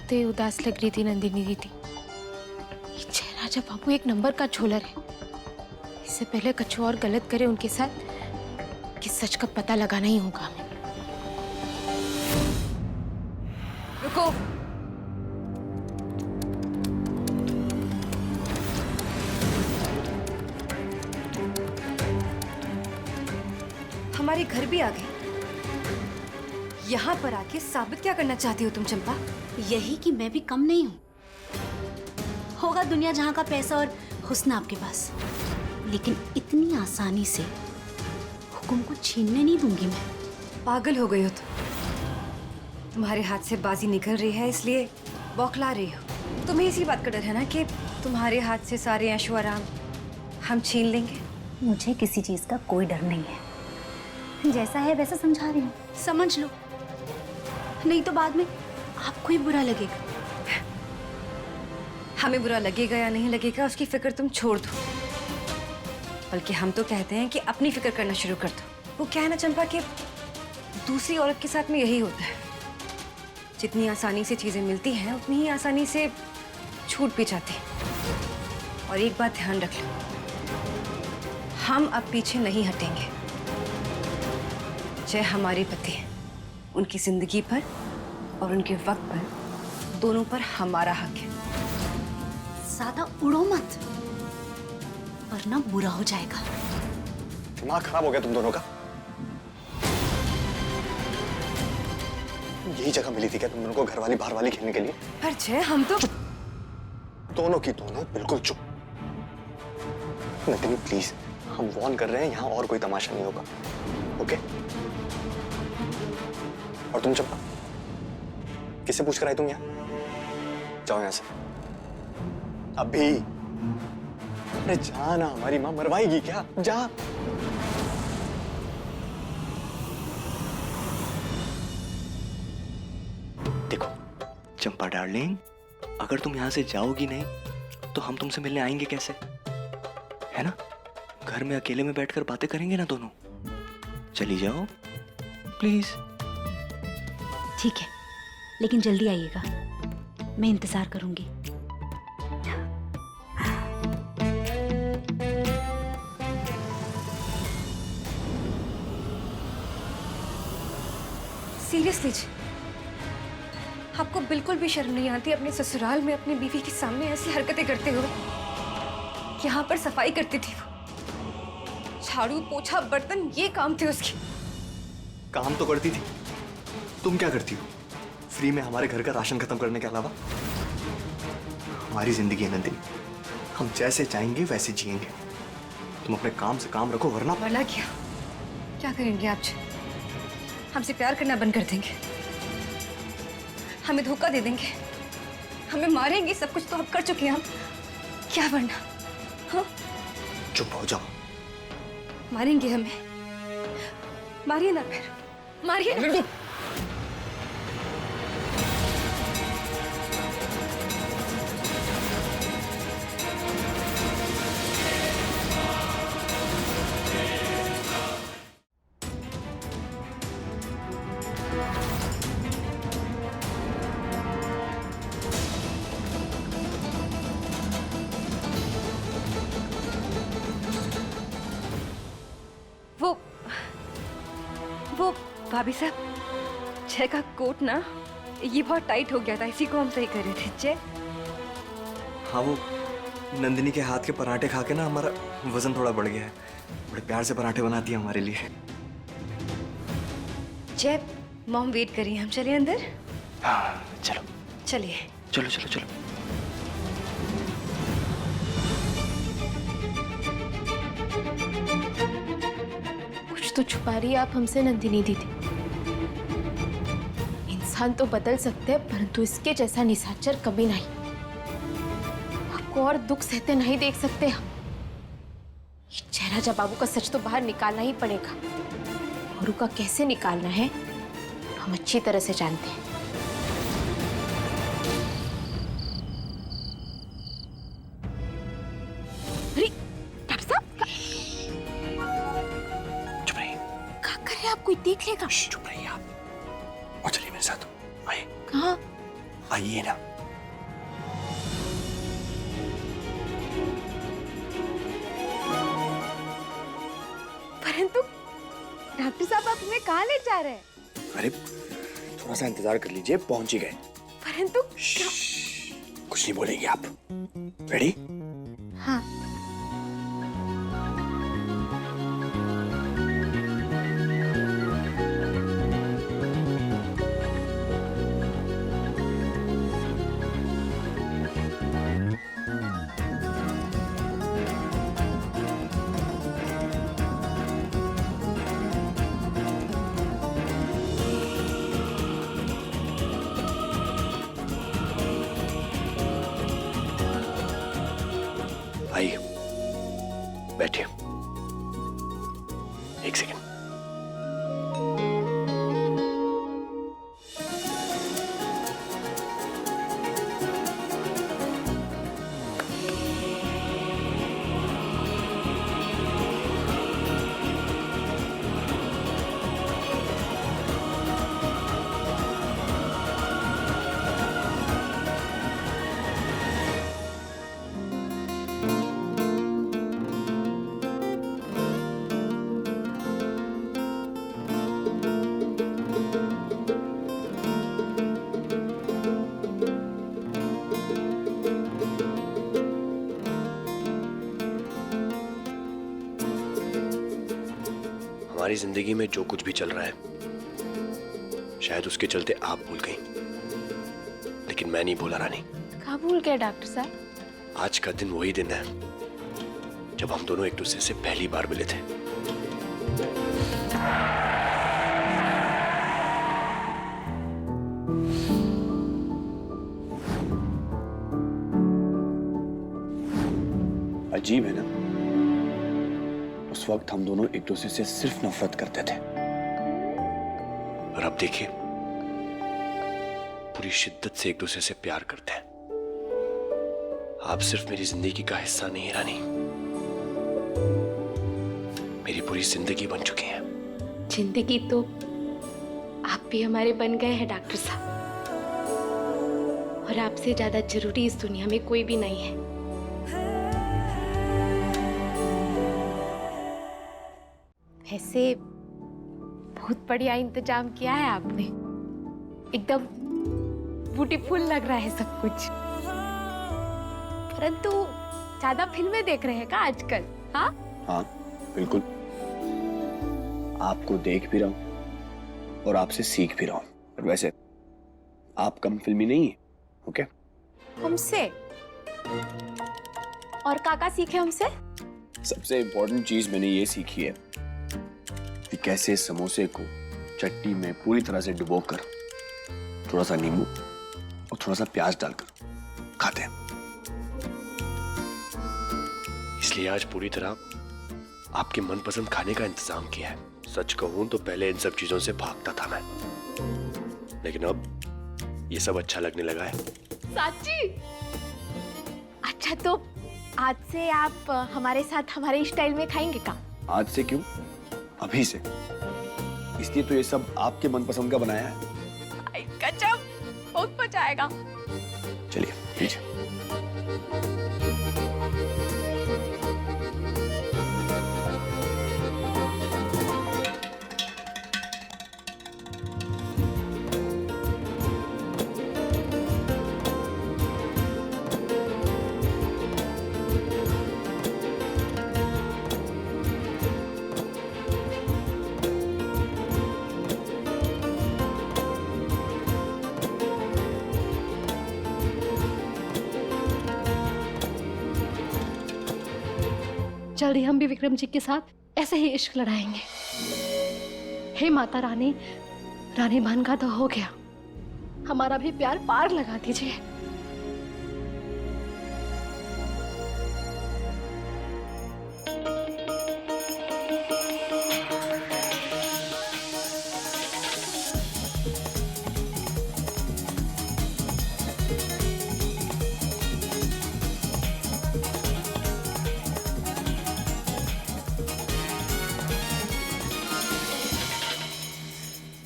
देखते ही उदास लग रही थी नंदिनी दीदी। ये जयराजा बाबू एक नंबर का झोलर है। इससे पहले कुछ और गलत करे उनके साथ कि सच का पता लगाना ही होगा हमें। रुको। हमारे घर भी आ गए। यहाँ पर आके साबित क्या करना चाहती हो तुम चंपा? यही कि मैं भी कम नहीं हूँ। होगा दुनिया जहाँ का पैसा और हुस्न आपके पास, लेकिन इतनी आसानी से हुक्म को छीनने नहीं दूंगी मैं। पागल हो गई हो तुम्हारे हाथ से बाजी निकल रही है इसलिए बौखला रही हो। तुम्हें इसी बात का डर है ना कि तुम्हारे हाथ से सारे ऐशो आराम हम छीन लेंगे। मुझे किसी चीज का कोई डर नहीं है। जैसा है वैसा समझा रही हूँ, समझ लो, नहीं तो बाद में आपको ही बुरा लगेगा। हमें बुरा लगेगा या नहीं लगेगा उसकी फिक्र तुम छोड़ दो, बल्कि हम तो कहते हैं कि अपनी फिक्र करना शुरू कर दो। वो क्या है ना चंपा कि दूसरी औरत के साथ में यही होता है, जितनी आसानी से चीजें मिलती हैं उतनी ही आसानी से छूट भी जाती है। और एक बात ध्यान रख लो, हम अब पीछे नहीं हटेंगे। चाहे हमारे पति हैं, उनकी जिंदगी पर और उनके वक्त पर दोनों पर हमारा हक है। ज्यादा उड़ो मत, वरना बुरा हो जाएगा। दिमाग खराब हो गया तुम दोनों का। यही जगह मिली थी क्या तुम दोनों को घर वाली बाहर वाली खेलने के लिए? पर जय हम तो दोनों की दोनों बिल्कुल चुप। नंदिनी प्लीज, हम वॉर्न कर रहे हैं, यहाँ और कोई तमाशा नहीं होगा, ओके? और तुम चंपा, किससे पूछ कर आई तुम यहाँ? जाओ यहाँ से अभी। अरे जाना, हमारी माँ मरवाएगी क्या? जा। देखो चंपा डार्लिंग, अगर तुम यहां से जाओगी नहीं तो हम तुमसे मिलने आएंगे कैसे? है ना? घर में अकेले में बैठकर बातें करेंगे ना दोनों। चली जाओ प्लीज। ठीक है, लेकिन जल्दी आइएगा, मैं इंतजार करूंगी। सीरियसली जी, आपको बिल्कुल भी शर्म नहीं आती अपने ससुराल में अपनी बीवी के सामने ऐसी हरकतें करते हुए? यहाँ पर सफाई करती थी वो, झाड़ू पोछा बर्तन ये काम थे उसके। काम तो करती थी, तुम क्या करती हो? फ्री में हमारे घर का राशन खत्म करने के अलावा? हमारी जिंदगी है नंदिनी, हम जैसे चाहेंगे वैसे जिएंगे। तुम अपने काम से काम रखो, वरना क्या करेंगे आप जी? हमसे प्यार करना बंद कर देंगे, हमें धोखा दे देंगे, हमें मारेंगे? सब कुछ तो आप कर चुके हैं हम, क्या वरना? हाँ? चुप हो जाओ। मारेंगे हमें? मारिए ना, फिर मारिए ना। वो भाभी साहब, जय का कोट ना ये बहुत टाइट हो गया था, इसी को हम सही कर रहे थे। जय, हाँ वो नंदिनी के हाथ के पराठे खा के ना हमारा वजन थोड़ा बढ़ गया है। बड़े प्यार से पराठे बनाती है हमारे लिए। जय, मॉम वेट करिए, हम चले अंदर। हाँ चलो चलिए। चलो चलो चलो। कुछ तो छुपा रही है आप हमसे नंदिनी दीदी। इंसान तो बदल सकते हैं, परंतु इसके जैसा निशाचर कभी नहीं। आपको और दुख सहते नहीं देख सकते हम। ये जयराजा बाबू का सच तो बाहर निकालना ही पड़ेगा, और उसका कैसे निकालना है हम अच्छी तरह से जानते हैं। कोई देख लेगा। चुप रहिए आप और चलिए मेरे साथ। आइए। कहाँ? आइए ना। परंतु डॉक्टर साहब आप हमें कहाँ ले जा रहे हैं? अरे थोड़ा सा इंतजार कर लीजिए, पहुंच ही गए। परंतु क्या? कुछ नहीं बोलेंगे आप। रेडी? हाँ। आइए, बैठिए। एक सेकंड। हमारी जिंदगी में जो कुछ भी चल रहा है शायद उसके चलते आप भूल गई, लेकिन मैं नहीं भूला रानी। कहाँ भूल गए डॉक्टर साहब? आज का दिन वही दिन है जब हम दोनों एक दूसरे से पहली बार मिले थे। अजीब है ना, उस वक्त हम दोनों एक दूसरे से सिर्फ नफरत करते थे, और अब देखिए पूरी शिद्दत से एक दूसरे से प्यार करते हैं। आप सिर्फ मेरी जिंदगी का हिस्सा नहीं रानी, मेरी पूरी जिंदगी बन चुकी हैं। जिंदगी तो आप भी हमारे बन गए हैं डॉक्टर साहब, और आपसे ज्यादा जरूरी इस दुनिया में कोई भी नहीं है। वैसे बहुत बढ़िया इंतजाम किया है आपने, एकदम ब्यूटीफुल लग रहा है सब कुछ। परंतु ज्यादा फिल्में देख रहे हैं क्या आजकल? हाँ हाँ बिल्कुल, आपको देख भी रहा हूँ और आपसे सीख भी रहा हूँ। और वैसे आप कम फिल्मी नहीं है, ओके? हमसे? और काका सीखे हमसे? सबसे इम्पोर्टेंट चीज मैंने ये सीखी है कि कैसे समोसे को चटनी में पूरी तरह से डुबोकर थोड़ा सा नींबू और थोड़ा सा प्याज डालकर खाते हैं। इसलिए आज पूरी तरह आपके मनपसंद खाने का इंतजाम किया है। सच कहूं तो पहले इन सब चीजों से भागता था मैं, लेकिन अब ये सब अच्छा लगने लगा है। साची? अच्छा तो आज से आप हमारे साथ हमारे स्टाइल में खाएंगे का? आज से क्यों, अभी से। इसलिए तो ये सब आपके मनपसंद का बनाया है। गजब, बहुत मजा आएगा। चलिए लीजिए। जल्दी हम भी विक्रम जी के साथ ऐसे ही इश्क लड़ाएंगे। हे माता रानी, रानी मान का तो हो गया, हमारा भी प्यार पार लगा दीजिए।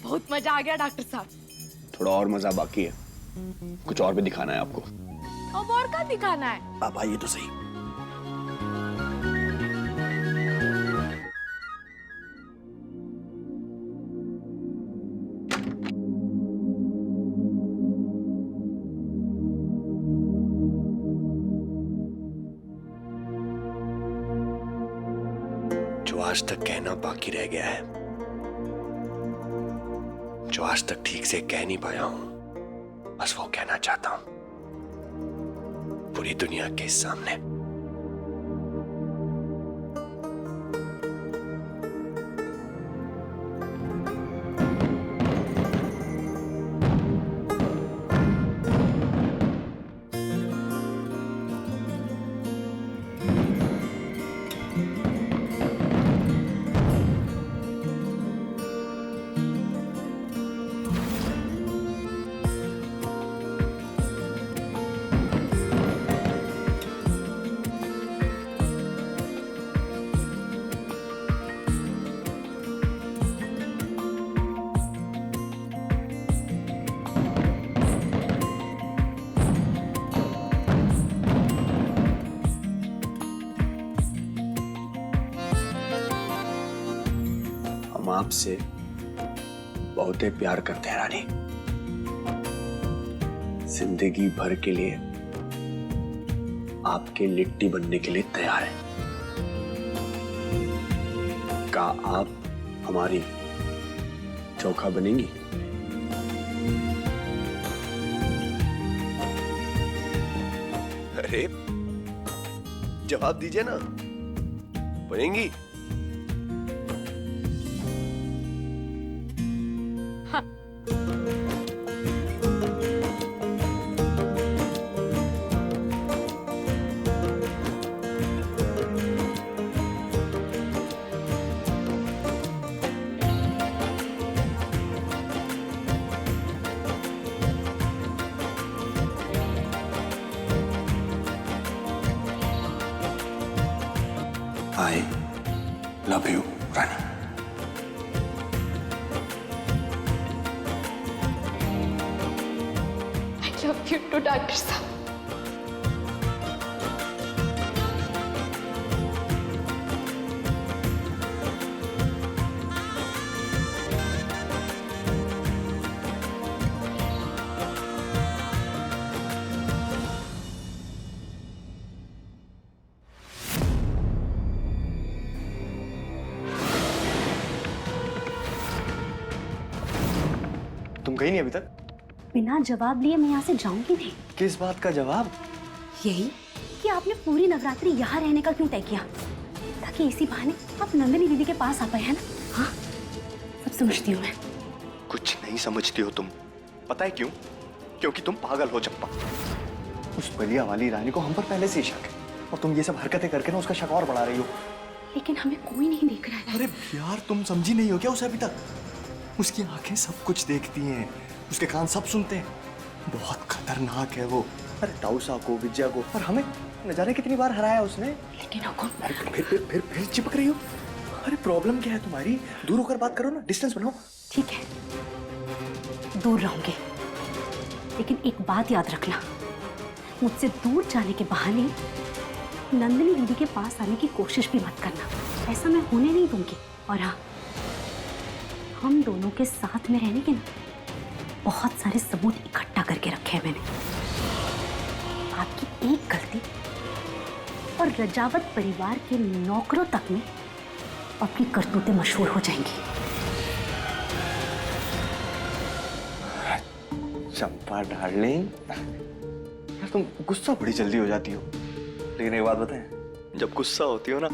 बहुत मजा आ गया डॉक्टर साहब। थोड़ा और मजा बाकी है, कुछ और भी दिखाना है आपको? अब और क्या दिखाना है? आप आइए तो सही। जो आज तक कहना बाकी रह गया है, जो आज तक ठीक से कह नहीं पाया हूं, बस वो कहना चाहता हूं पूरी दुनिया के सामने। हम आपसे बहुत ही प्यार करते हैं रानी। जिंदगी भर के लिए आपके लिट्टी बनने के लिए तैयार है। क्या आप हमारी चोखा बनेंगी? अरे जवाब दीजिए ना, बनेंगी? I love you, Rani. I love you too, doctor साहब। तुम गई नहीं अभी तक? बिना जवाब लिए मैं यहाँ से जाऊंगी नहीं। किस बात का जवाब? यही कि आपने पूरी नवरात्रि यहाँ रहने का क्यों तय किया, ताकि इसी बहाने आप नंदिनी दीदी के पास आ पाए, है ना? हाँ, सब समझती हूँ मैं। कुछ नहीं समझती हो तुम। पता है क्यों? क्योंकि तुम पागल हो चप्पा। उस बलिया वाली रानी को हम पर पहले से ही शक है, और तुम ये सब हरकतें करके ना उसका शक और बढ़ा रही हो। लेकिन हमें कोई नहीं देख रहा है। अरे यार, तुम समझी नहीं हो क्या उसे अभी तक? उसकी आंखें सब कुछ देखती हैं, उसके कान सब सुनते हैं। बहुत खतरनाक है वो। अरे ताउसा को, विजया को, और हमें न जाने कितनी बार हराया उसने। लेकिन हुकुम, फिर चिपक रही हो। अरे प्रॉब्लम क्या है तुम्हारी? दूर होकर बात करो ना, डिस्टेंस बनाओ। ठीक है, दूर रहूंगी, लेकिन एक बात याद रखना, मुझसे दूर जाने के बहाने नंदिनी दीदी के पास आने की कोशिश भी मत करना। ऐसा मैं होने नहीं दूंगी। और हाँ, हम दोनों के साथ में रहने के ना बहुत सारे सबूत इकट्ठा करके रखे हैं मैंने। आपकी एक गलती और रजावत परिवार के नौकरों तक में आपकी करतूतें मशहूर हो जाएंगी। चंपा डार्लिंग, यार तुम गुस्सा बड़ी जल्दी हो जाती हो। लेकिन एक बात बताएं, जब गुस्सा होती हो ना,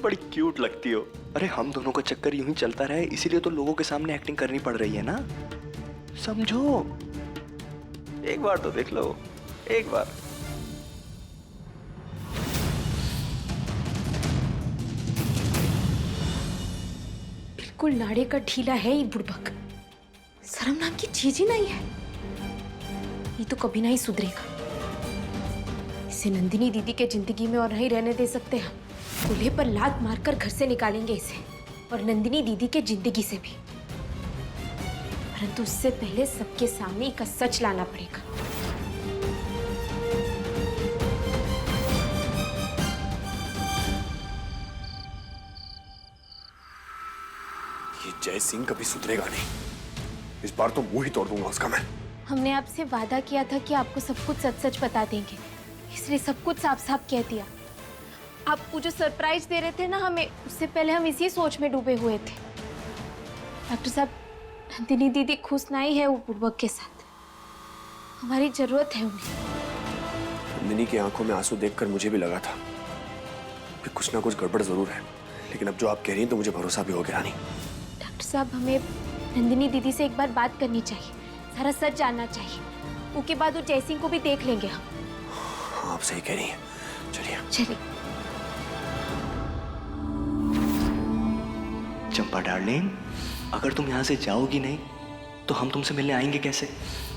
बड़ी क्यूट लगती हो। अरे हम दोनों का चक्कर यूं ही चलता रहे, इसीलिए तो लोगों के सामने एक्टिंग करनी पड़ रही है ना। समझो, एक बार तो देख लो, एक बार। बिल्कुल नाड़े का ढीला है ये बुड़बक। शर्म नाम की चीज ही नहीं है। ये तो कभी नहीं सुधरेगा। इसे नंदिनी दीदी के जिंदगी में और नहीं रहने दे सकते हम। दूल्हे पर लात मारकर घर से निकालेंगे इसे, और नंदिनी दीदी के जिंदगी से भी। और परंतु उससे पहले सबके सामने एक सच लाना पड़ेगा। ये जय सिंह कभी सुधरेगा नहीं। इस बार तो मुंह ही तोड़ दूंगा उसका मैं। हमने आपसे वादा किया था कि आपको सब कुछ सच सच बता देंगे, इसलिए सब कुछ साफ साफ कह दिया। आपको जो सरप्राइज दे रहे थे ना हमें, उससे पहले हम इसी सोच में डूबे हुए थे। डॉक्टर साहब, नंदिनी दीदी खुश नहीं है वो पूर्वक के साथ, हमारी जरूरत है उन्हें। नंदिनी की आंखों में आंसू देखकर मुझे भी लगा था कि कुछ ना कुछ गड़बड़ जरूर है, लेकिन अब जो आप कह रही हैं तो मुझे भरोसा भी हो गया। रानी, डॉक्टर साहब, हमें नंदिनी दीदी से एक बार बात करनी चाहिए, सारा सच जानना चाहिए। उसके बाद वो जयसिंह को भी देख लेंगे हम। हाँ, आप सही कह रही हैं। चलिए चलिए। चंपा डार्लिंग, अगर तुम यहाँ से जाओगी नहीं तो हम तुमसे मिलने आएंगे कैसे?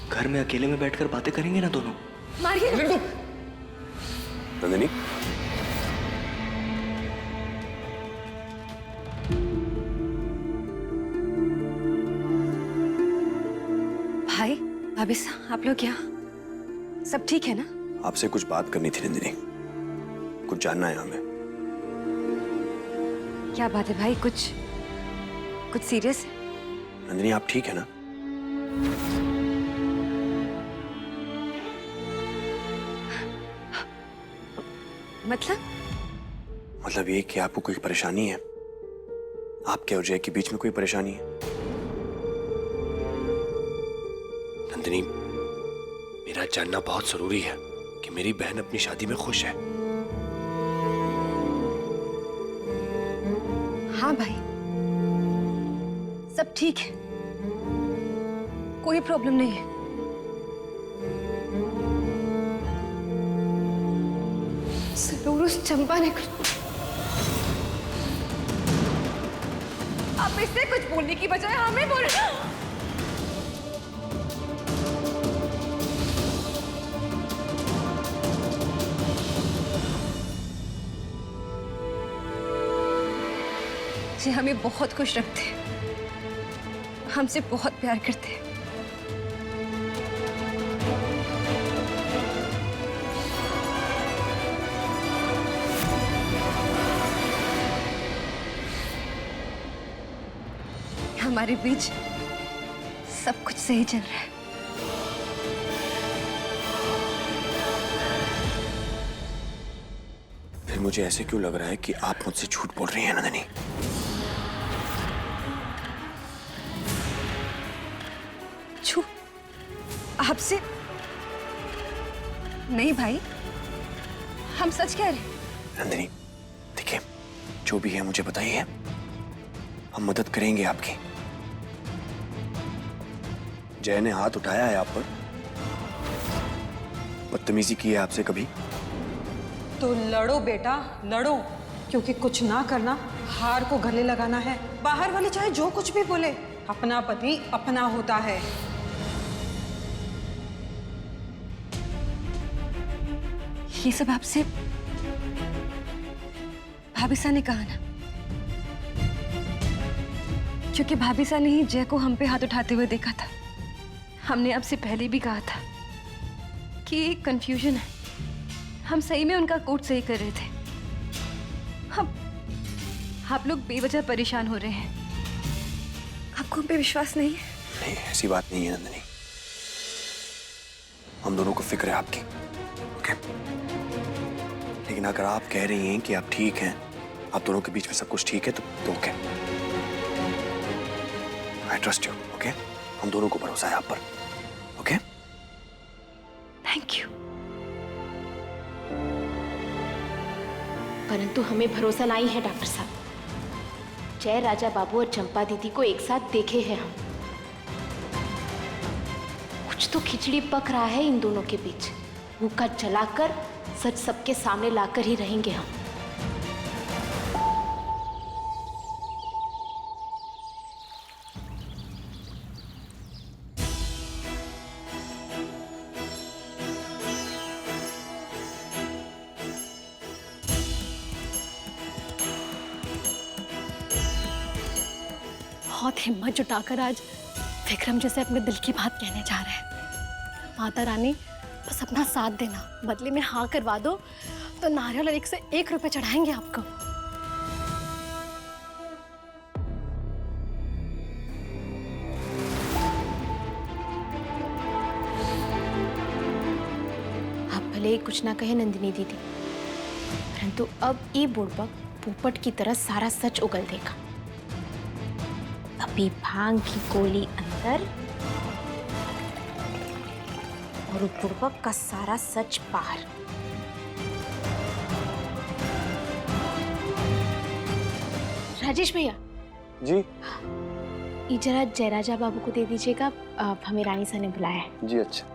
घर में अकेले में बैठकर बातें करेंगे ना दोनों। मारिए नंदिनी, भाई, भाभी साहब, आप लोग यहाँ सब ठीक है ना? आपसे कुछ बात करनी थी नंदिनी, कुछ जानना है हमें। क्या बात है भाई? कुछ सीरियस है? नंदिनी, आप ठीक है ना? मतलब ये कि आपको कोई परेशानी है? आपके और जय के बीच में कोई परेशानी है? नंदिनी, मेरा जानना बहुत जरूरी है कि मेरी बहन अपनी शादी में खुश है। हाँ भाई, सब ठीक है, कोई प्रॉब्लम नहीं है। जरूर उस चंपा ने कुछ। आप इससे कुछ बोलने की बजाय हमें बोल रहे हो। जी, हमें बहुत खुश रखते हैं, हमसे बहुत प्यार करते हैं। हमारे बीच सब कुछ सही चल रहा है। फिर मुझे ऐसे क्यों लग रहा है कि आप मुझसे झूठ बोल रही हैं नंदिनी? झूठ? आपसे नहीं भाई, हम सच कह रहे हैं। नंदिनी, देखिए, जो भी है मुझे बताइए, हम मदद करेंगे आपकी। जय ने हाथ उठाया है आप पर, बदतमीजी की है आपसे कभी? तो लड़ो बेटा, लड़ो, क्योंकि कुछ ना करना हार को गले लगाना है। बाहर वाले चाहे जो कुछ भी बोले, अपना पति अपना होता है। ये सब आपसे भाभी सा ने कहा ना, क्योंकि भाभी सा ने ही जय को हम पे हाथ उठाते हुए देखा था। हमने आपसे पहले भी कहा था कि कंफ्यूजन है, हम सही में उनका कोर्ट सही कर रहे थे। आप लोग बेवजह परेशान हो रहे हैं। आपको हम पे विश्वास नहीं है? नहीं, ऐसी बात नहीं है नंदिनी, हम दोनों को फिक्र है आपकी, ओके? लेकिन अगर आप कह रही हैं कि आप ठीक हैं, आप दोनों के बीच में सब कुछ ठीक है, तो okay, I trust you, okay? हम दोनों को भरोसा है आप पर, ओके? Thank you. परंतु हमें भरोसा नहीं है डॉक्टर साहब। जय राजा बाबू और चंपा दीदी को एक साथ देखे हैं हम। कुछ तो खिचड़ी पक रहा है इन दोनों के बीच। भूखा जलाकर सच सबके सामने लाकर ही रहेंगे हम। बहुत हिम्मत जुटाकर आज विक्रम जैसे अपने दिल की बात कहने जा रहे हैं। माता रानी बस अपना साथ देना, बदले में हाँ करवा दो तो नारियल और 1 से 1 रुपए चढ़ाएंगे आपको। आप भले ही कुछ ना कहे नंदिनी दीदी, परंतु अब ये बुड़बक पोपट की तरह सारा सच उगल देगा। अभी भांग की गोली अंदर और बुड़बक का सारा सच बाहर। राजेश भैया जी ये जरा जयराजा बाबू को दे दीजिएगा, हमें रानी सर ने बुलाया है। जी अच्छा।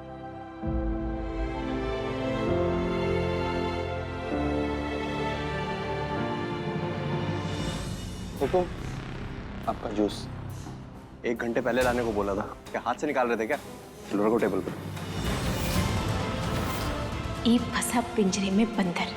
हुकुम, आपका जूस 1 घंटे पहले लाने को बोला था, क्या हाथ से निकाल रहे थे क्या? लो रखो टेबल पर। एक फंसा पिंजरे में बंदर,